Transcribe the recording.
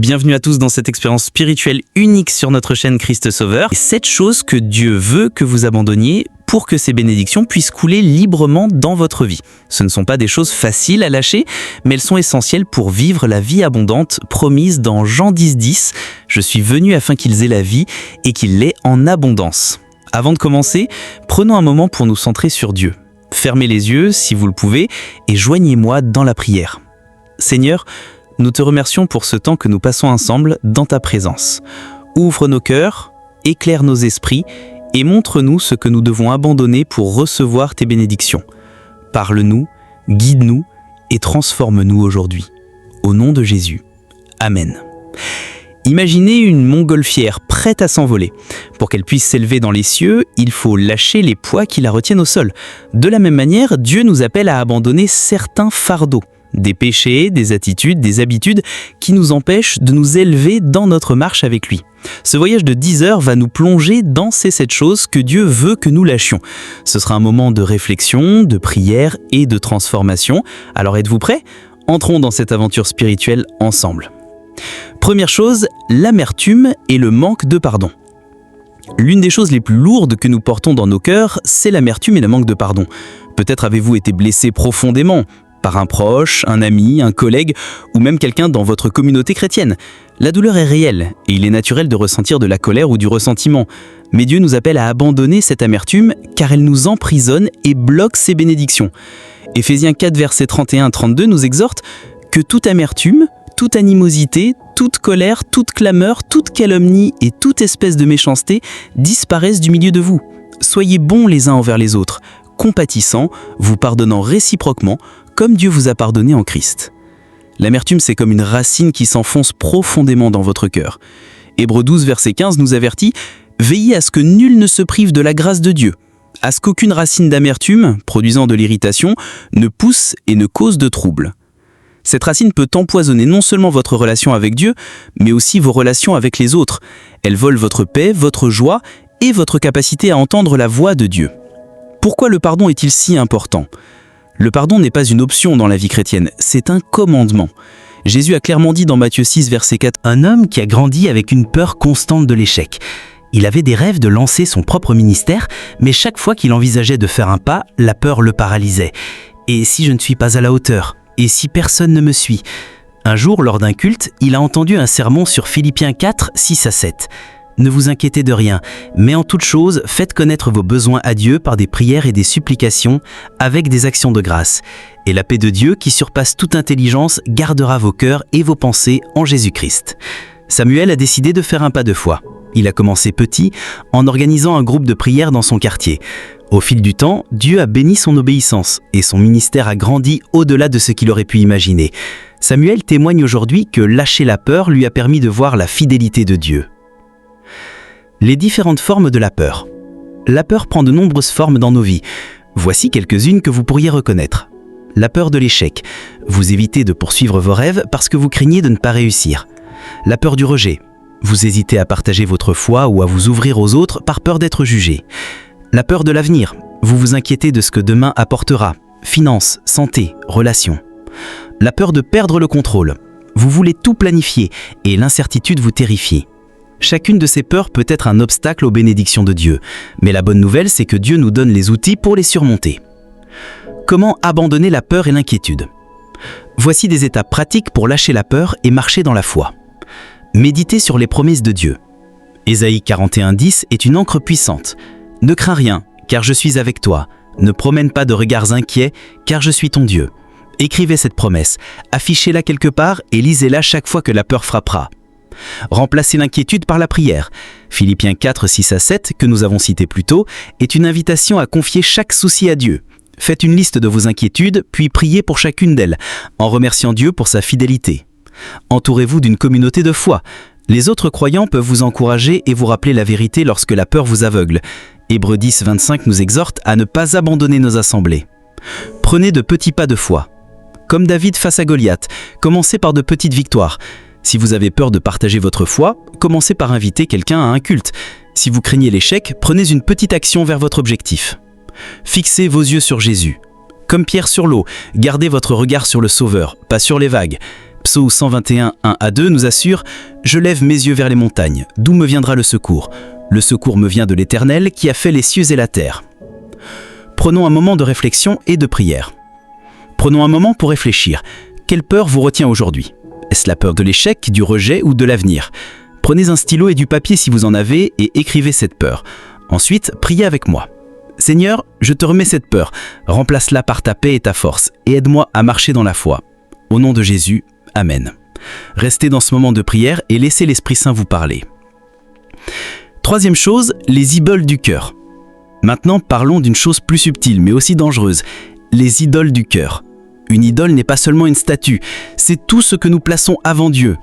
Bienvenue à tous dans cette expérience spirituelle unique sur notre chaîne Christ Sauveur. Et 7 choses que Dieu veut que vous abandonniez pour que ces bénédictions puissent couler librement dans votre vie. Ce ne sont pas des choses faciles à lâcher, mais elles sont essentielles pour vivre la vie abondante promise dans Jean 10,10. Je suis venu afin qu'ils aient la vie et qu'ils l'aient en abondance. Avant de commencer, prenons un moment pour nous centrer sur Dieu. Fermez les yeux si vous le pouvez et joignez-moi dans la prière. Seigneur, nous te remercions pour ce temps que nous passons ensemble dans ta présence. Ouvre nos cœurs, éclaire nos esprits et montre-nous ce que nous devons abandonner pour recevoir tes bénédictions. Parle-nous, guide-nous et transforme-nous aujourd'hui. Au nom de Jésus. Amen. Imaginez une montgolfière prête à s'envoler. Pour qu'elle puisse s'élever dans les cieux, il faut lâcher les poids qui la retiennent au sol. De la même manière, Dieu nous appelle à abandonner certains fardeaux. Des péchés, des attitudes, des habitudes qui nous empêchent de nous élever dans notre marche avec lui. Ce voyage de 10 heures va nous plonger dans ces 7 choses que Dieu veut que nous lâchions. Ce sera un moment de réflexion, de prière et de transformation. Alors êtes-vous prêts ? Entrons dans cette aventure spirituelle ensemble. Première chose, l'amertume et le manque de pardon. L'une des choses les plus lourdes que nous portons dans nos cœurs, c'est l'amertume et le manque de pardon. Peut-être avez-vous été blessé profondément par un proche, un ami, un collègue ou même quelqu'un dans votre communauté chrétienne. La douleur est réelle et il est naturel de ressentir de la colère ou du ressentiment. Mais Dieu nous appelle à abandonner cette amertume car elle nous emprisonne et bloque ses bénédictions. Éphésiens 4, versets 31-32 nous exhorte que toute amertume, toute animosité, toute colère, toute clameur, toute calomnie et toute espèce de méchanceté disparaissent du milieu de vous. Soyez bons les uns envers les autres, compatissants, vous pardonnant réciproquement, comme Dieu vous a pardonné en Christ. L'amertume, c'est comme une racine qui s'enfonce profondément dans votre cœur. Hébreux 12, verset 15 nous avertit « Veillez à ce que nul ne se prive de la grâce de Dieu, à ce qu'aucune racine d'amertume, produisant de l'irritation, ne pousse et ne cause de trouble. » Cette racine peut empoisonner non seulement votre relation avec Dieu, mais aussi vos relations avec les autres. Elle vole votre paix, votre joie et votre capacité à entendre la voix de Dieu. Pourquoi le pardon est-il si important ? Le pardon n'est pas une option dans la vie chrétienne, c'est un commandement. Jésus a clairement dit dans Matthieu 6, verset 4, « Un homme qui a grandi avec une peur constante de l'échec. Il avait des rêves de lancer son propre ministère, mais chaque fois qu'il envisageait de faire un pas, la peur le paralysait. Et si je ne suis pas à la hauteur ? Et si personne ne me suit ?» Un jour, lors d'un culte, il a entendu un sermon sur Philippiens 4, 6-7. Ne vous inquiétez de rien, mais en toute chose, faites connaître vos besoins à Dieu par des prières et des supplications, avec des actions de grâce. Et la paix de Dieu, qui surpasse toute intelligence, gardera vos cœurs et vos pensées en Jésus-Christ. Samuel a décidé de faire un pas de foi. Il a commencé petit, en organisant un groupe de prière dans son quartier. Au fil du temps, Dieu a béni son obéissance, et son ministère a grandi au-delà de ce qu'il aurait pu imaginer. Samuel témoigne aujourd'hui que lâcher la peur lui a permis de voir la fidélité de Dieu. Les différentes formes de la peur. La peur prend de nombreuses formes dans nos vies. Voici quelques-unes que vous pourriez reconnaître. La peur de l'échec. Vous évitez de poursuivre vos rêves parce que vous craignez de ne pas réussir. La peur du rejet. Vous hésitez à partager votre foi ou à vous ouvrir aux autres par peur d'être jugé. La peur de l'avenir. Vous vous inquiétez de ce que demain apportera. Finances, santé, relations. La peur de perdre le contrôle. Vous voulez tout planifier et l'incertitude vous terrifie. Chacune de ces peurs peut être un obstacle aux bénédictions de Dieu, mais la bonne nouvelle, c'est que Dieu nous donne les outils pour les surmonter. Comment abandonner la peur et l'inquiétude ? Voici des étapes pratiques pour lâcher la peur et marcher dans la foi. Méditez sur les promesses de Dieu. Ésaïe 41:10 est une encre puissante. Ne crains rien, car je suis avec toi. Ne promène pas de regards inquiets, car je suis ton Dieu. Écrivez cette promesse, affichez-la quelque part et lisez-la chaque fois que la peur frappera. Remplacez l'inquiétude par la prière. Philippiens 4, 6-7, que nous avons cité plus tôt, est une invitation à confier chaque souci à Dieu. Faites une liste de vos inquiétudes, puis priez pour chacune d'elles, en remerciant Dieu pour sa fidélité. Entourez-vous d'une communauté de foi. Les autres croyants peuvent vous encourager et vous rappeler la vérité lorsque la peur vous aveugle. Hébreux 10, 25 nous exhorte à ne pas abandonner nos assemblées. Prenez de petits pas de foi. Comme David face à Goliath, commencez par de petites victoires. Si vous avez peur de partager votre foi, commencez par inviter quelqu'un à un culte. Si vous craignez l'échec, prenez une petite action vers votre objectif. Fixez vos yeux sur Jésus. Comme Pierre sur l'eau, gardez votre regard sur le Sauveur, pas sur les vagues. Psaume 121, 1 à 2 nous assure « Je lève mes yeux vers les montagnes, d'où me viendra le secours? Le secours me vient de l'Éternel qui a fait les cieux et la terre. » Prenons un moment de réflexion et de prière. Prenons un moment pour réfléchir. Quelle peur vous retient aujourd'hui? Est-ce la peur de l'échec, du rejet ou de l'avenir? Prenez un stylo et du papier si vous en avez et écrivez cette peur. Ensuite, priez avec moi. Seigneur, je te remets cette peur. Remplace-la par ta paix et ta force et aide-moi à marcher dans la foi. Au nom de Jésus, Amen. Restez dans ce moment de prière et laissez l'Esprit Saint vous parler. Troisième chose, les idoles du cœur. Maintenant, parlons d'une chose plus subtile mais aussi dangereuse, les idoles du cœur. Une idole n'est pas seulement une statue, c'est tout ce que nous plaçons avant Dieu,